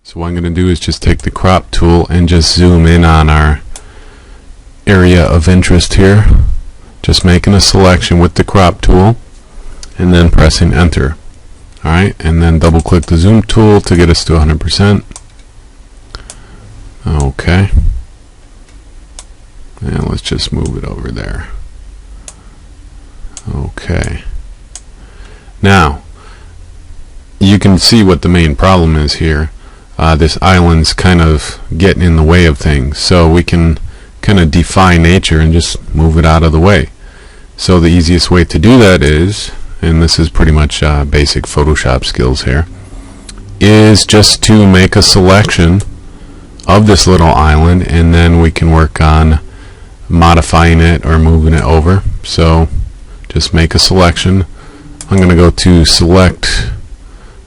So what I'm going to do is just take the crop tool and just zoom in on our area of interest here. Just making a selection with the crop tool and then pressing enter. Alright, and then double click the zoom tool to get us to 100%. Okay. And let's just move it over there. Okay. Now, you can see what the main problem is here. This island's kind of getting in the way of things, so we can kind of defy nature and just move it out of the way. So the easiest way to do that is, and this is pretty much basic Photoshop skills here, is just to make a selection of this little island, and then we can work on modifying it or moving it over. So just make a selection. I'm going to go to select,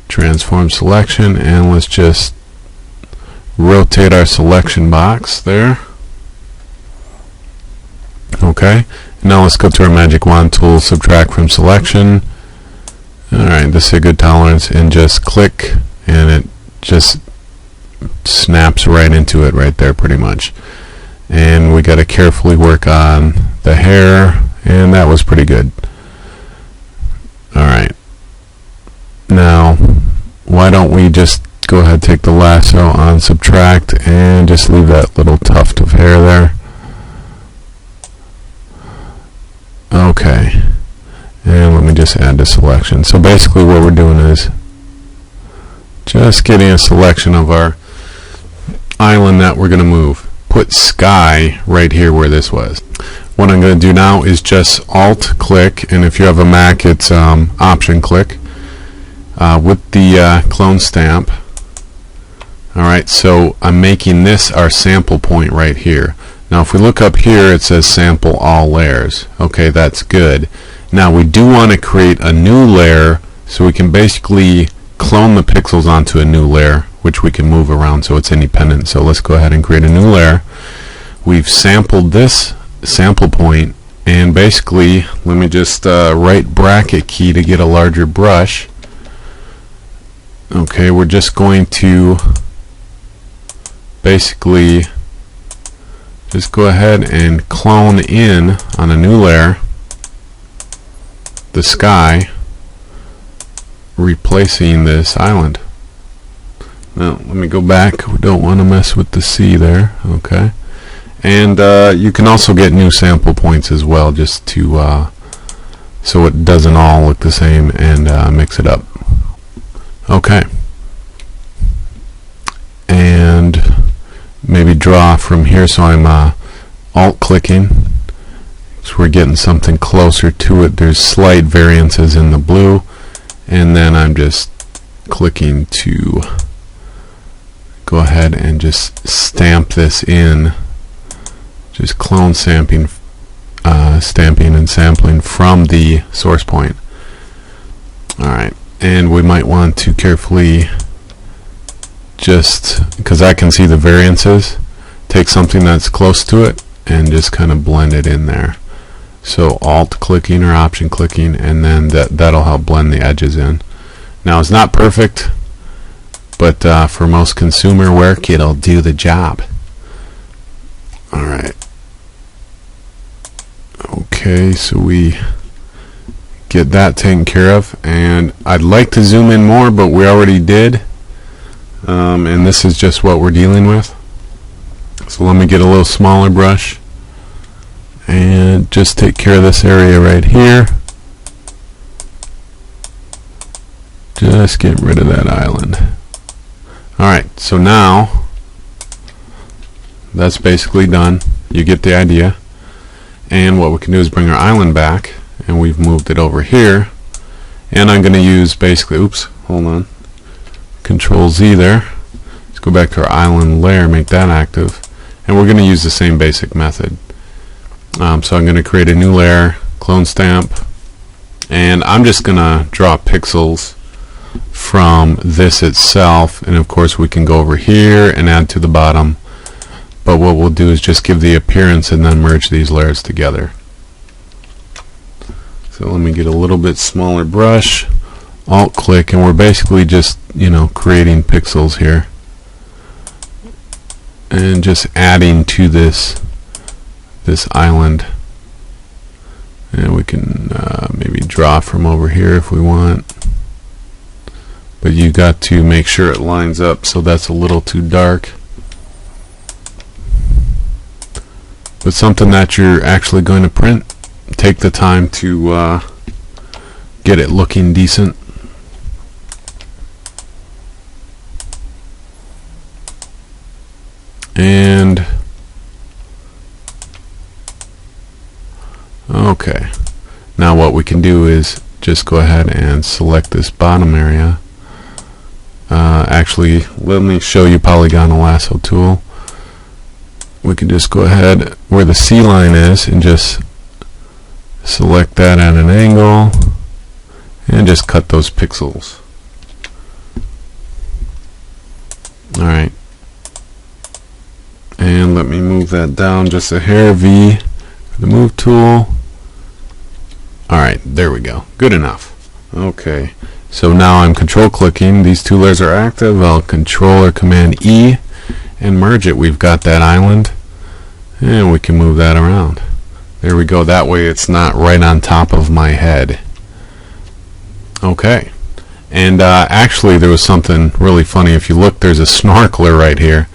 transform selection, and let's just rotate our selection box there. Okay, now let's go to our magic wand tool, subtract from selection. Alright, this is a good tolerance, and just click and it just snaps right into it right there pretty much. And we got to carefully work on the hair, and that was pretty good. Alright, now why don't we just go ahead, take the lasso on subtract and just leave that little tuft of hair there. Okay, and let me just add the selection. So basically what we're doing is just getting a selection of our island that we're going to move. Put sky right here where this was. What I'm going to do now is just alt click, and if you have a Mac it's option click with the clone stamp. Alright, so I'm making this our sample point right here. Now if we look up here it says sample all layers. Okay, that's good. Now we do want to create a new layer, so we can basically clone the pixels onto a new layer, which we can move around so it's independent. So let's go ahead and create a new layer. We've sampled this sample point, and basically let me just right bracket key to get a larger brush. Okay, we're just going to basically just go ahead and clone in on a new layer the sky, replacing this island. Now let me go back, we don't want to mess with the sea there. Okay, and you can also get new sample points as well, just to so it doesn't all look the same, and mix it up. Okay, and maybe draw from here, so I'm alt clicking, so we're getting something closer to it. There's slight variances in the blue, and then I'm just clicking to go ahead and just stamp this in, just clone stamping and sampling from the source point. Alright, and we might want to carefully, just because I can see the variances, take something that's close to it and just kind of blend it in there. So alt clicking or option clicking, and then that'll help blend the edges in. Now it's not perfect, but for most consumer work it'll do the job. Alright, okay, so we get that taken care of, and I'd like to zoom in more, but we already did. And this is just what we're dealing with. So let me get a little smaller brush and just take care of this area right here. Just get rid of that island. Alright, so now that's basically done. You get the idea. And what we can do is bring our island back, and we've moved it over here, and I'm going to use basically, oops, hold on, Control Z there. Let's go back to our island layer, make that active, and we're going to use the same basic method. So I'm going to create a new layer, clone stamp, and I'm just going to draw pixels from this itself, and of course we can go over here and add to the bottom, but what we'll do is just give the appearance and then merge these layers together. So let me get a little bit smaller brush, alt click, and we're basically just, creating pixels here. and just adding to this island. And we can maybe draw from over here if we want, but you got to make sure it lines up, so that's a little too dark. But something that you're actually going to print, take the time to get it looking decent. And okay, now what we can do is just go ahead and select this bottom area. Actually, let me show you polygonal lasso tool. We can just go ahead where the C line is and just select that at an angle and just cut those pixels. Alright, and let me move that down just a hair. V for the move tool. Alright, there we go. Good enough. Okay, so now I'm control clicking. These two layers are active. I'll control or command E and merge it. We've got that island, and we can move that around. There we go. That way it's not right on top of my head. Okay, and actually there was something really funny. If you look, there's a snorkeler right here,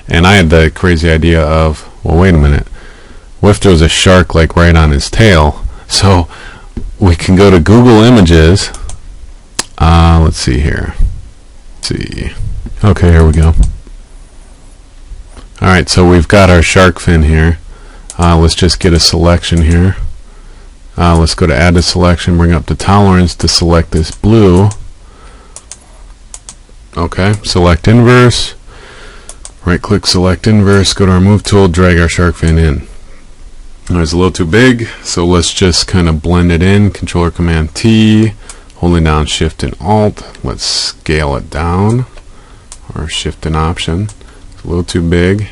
and I had the crazy idea of, well, wait a minute, what if there was a shark like right on his tail? So we can go to Google Images. Let's see here. Let's see. Okay, here we go. Alright, so we've got our shark fin here. Let's just get a selection here. Let's go to add to selection, bring up the tolerance to select this blue. Okay, select inverse. Right click, select inverse, go to our move tool, drag our shark fin in. It's a little too big, so let's just kind of blend it in. Control or command T, holding down shift and alt. Let's scale it down, or shift and option. It's a little too big.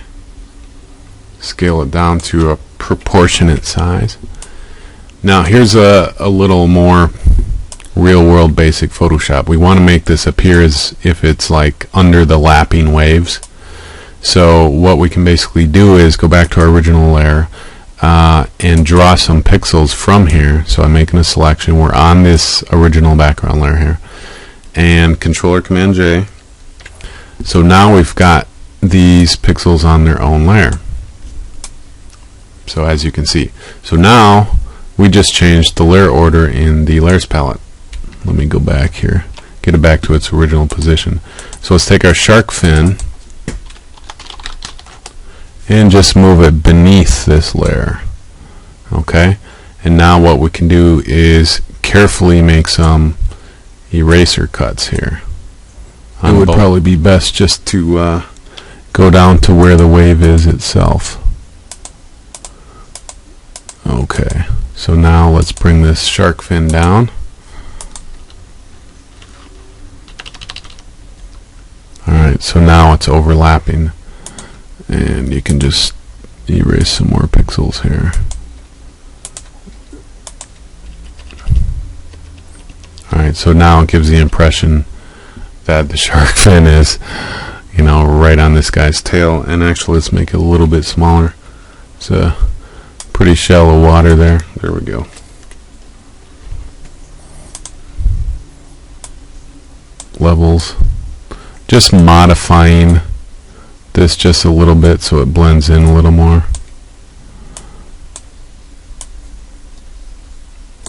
Scale it down to a proportionate size. Now here's a little more real world basic Photoshop. We want to make this appear as if it's like under the lapping waves. So what we can basically do is go back to our original layer and draw some pixels from here. So I'm making a selection. We're on this original background layer here, and Control or Command J. So now we've got these pixels on their own layer. So as you can see, so now we just changed the layer order in the layers palette. Let me go back here, get it back to its original position. So let's take our shark fin and just move it beneath this layer. Okay, and now what we can do is carefully make some eraser cuts here. It would probably be best just to go down to where the wave is itself. Okay, so now let's bring this shark fin down. Alright, so now it's overlapping, and you can just erase some more pixels here. Alright, so now it gives the impression that the shark fin is, you know, right on this guy's tail. And actually, let's make it a little bit smaller. It's a pretty shallow water there. There we go. Levels. Just modifying this just a little bit so it blends in a little more.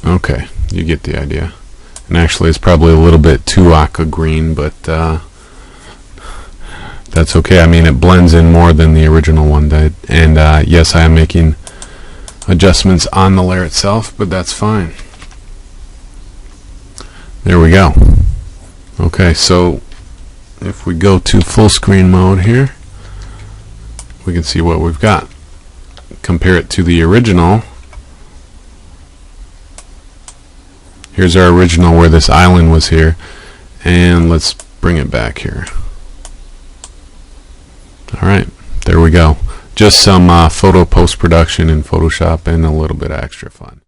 Okay, you get the idea. And actually it's probably a little bit too aqua green, but that's okay. I mean, it blends in more than the original one did. And yes, I am making adjustments on the layer itself, but that's fine. There we go. Okay, so if we go to full screen mode here, we can see what we've got. Compare it to the original. Here's our original where this island was here, and let's bring it back here. Alright, there we go. Just some photo post-production in Photoshop and a little bit of extra fun.